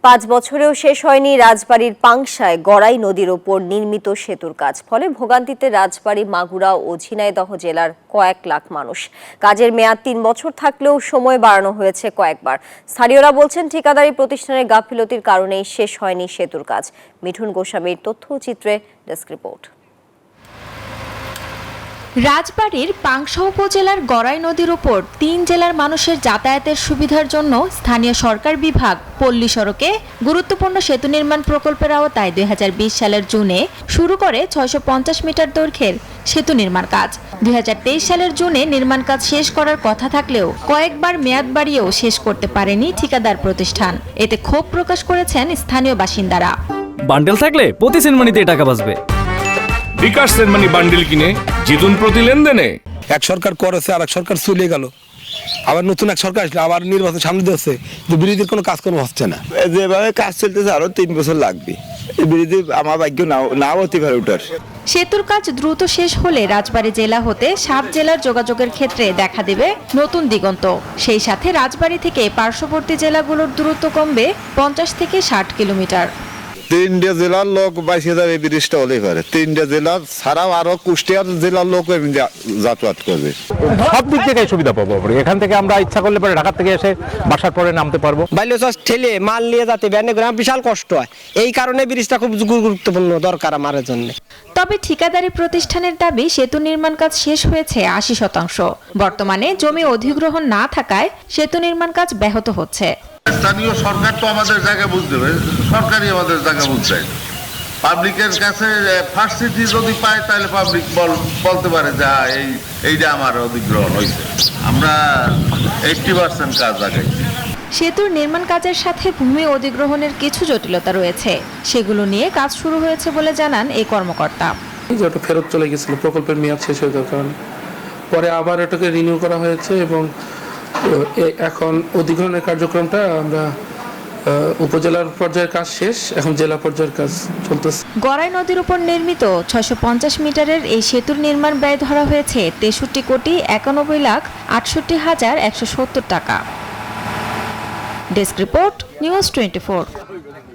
5 বছরেও শেষ হয়নি রাজবাড়ীর পাংশায় গড়াই নদীর ওপর নির্মিত সেতুর কাজ। ফলে ভোগান্তিতে রাজবাড়ী, মাগুরা ও ঝিনাইদহ জেলার কয়েক লাখ মানুষ। কাজের মেয়াদ 3 বছর থাকলেও সময় বাড়ানো হয়েছে কয়েকবার। স্থানীয়রা বলছেন, ঠিকাদারি প্রতিষ্ঠানের গাফিলতির কারণেই শেষ হয়নি সেতুর কাজ। মিঠুন গোস্বামীর তথ্যচিত্রে ডেস্ক রিপোর্ট। রাজবাড়ীর পাংশা উপজেলার গড়াই নদীর উপর 3 জেলার মানুষের যাতায়াতের সুবিধার জন্য স্থানীয় সরকার বিভাগ পল্লী সড়কে গুরুত্বপূর্ণ সেতু নির্মাণ প্রকল্পের আওতায় 2020 সালের জুনে শুরু করে 650 মিটার দৈর্ঘ্যের সেতু নির্মাণ কাজ। 2023 সালের জুনে নির্মাণ কাজ শেষ করার কথা থাকলেও কয়েকবার মেয়াদ বাড়িয়েও শেষ করতে পারেনি ঠিকাদার প্রতিষ্ঠান। এতে ক্ষোভ প্রকাশ করেছেন স্থানীয় বাসিন্দারা। বান্ডেল থাকলে প্রতি সেনমানিতে টাকা বাঁচবে। বিকাশ সেনমানি বান্ডেল কিনে জিতুন প্রতি লেনদেনে। এক সরকার করেছে আর এক সরকার চলে গেল, আবার নতুন এক সরকার আসলে আবার নির্বাচন সামনে দিচ্ছে, কিন্তু বিরোধীর কোনো কাজকর্ম হচ্ছে না। যেভাবে কাজ চলতেছে আরো 3 বছর লাগবে। বিরোধী আমার ভাগ্য নাও হতে পারে ওটার। সেতুর কাজ দ্রুত শেষ হলে রাজবাড়ী জেলা হতে 7 জেলার যোগাযোগের ক্ষেত্রে দেখা দেবে নতুন দিগন্ত। সেই সাথে রাজবাড়ী থেকে পার্শ্ববর্তী জেলাগুলোর দূরত্ব কমবে 50 থেকে 60 কিলোমিটার। 3টা জেলার লোক 22,000 এই ব্রিজটা হলেই পারে। 3টা জেলা ছাড়াও আরো কুষ্টিয়ার জেলার লোক যাতায়াত করবে। সব দিক থেকে সুবিধা পাবো। এখান থেকে আমরা ইচ্ছা করলে পরে ঢাকা থেকে এসে বাসার পরে নামতে পারবো। বাল্যচাষ ঠেলে মাল নিয়ে যাতে ভ্যানে করে বিশাল কষ্ট হয়। এই কারণে ব্রিজটা খুব গুরুত্বপূর্ণ দরকার আমাদের জন্য। তবে ঠিকাদারি প্রতিষ্ঠানের দাবি সেতু নির্মাণ কাজ শেষ হয়েছে 80%। বর্তমানে জমি অধিগ্রহণ না থাকায় সেতু নির্মাণ কাজ ব্যাহত হচ্ছে। স্থানীয় সরকার তো আমাদের জায়গা বুঝতে হবে, সরকারই আমাদের জায়গা বুঝতে হবে। পাবলিকের কাছে ফার্স্ট সিটি যদি পায় তাহলে পাবলিক বলতে পারে যে এইটা আমার অধিগ্রহণ হয়েছে। আমরা 80% কাজ আগাইছি। সেতুর নির্মাণ কাজের সাথে ভূমি অধিগ্রহণের কিছু জটিলতা রয়েছে, সেগুলো নিয়ে কাজ শুরু হয়েছে বলে জানান এই কর্মকর্তা। যেটা ফেরত চলে গেছিল প্রকল্পের মেয়াদ শেষ হয়ে যাওয়ার কারণে, পরে আবার এটাকে রিনিউ করা হয়েছে এবং এখন অধিগ্রহণের কার্যক্রমটা আমরা উপজেলার পর্যায়ের কাজ শেষ, এখন জেলা পর্যায়ের কাজ চলতেছে। গড়াই নদীর উপর নির্মিত 650 মিটারের এই সেতুর নির্মাণ ব্যয় ধরা হয়েছে 63,91,68,170 টাকা। Desk report, news 24।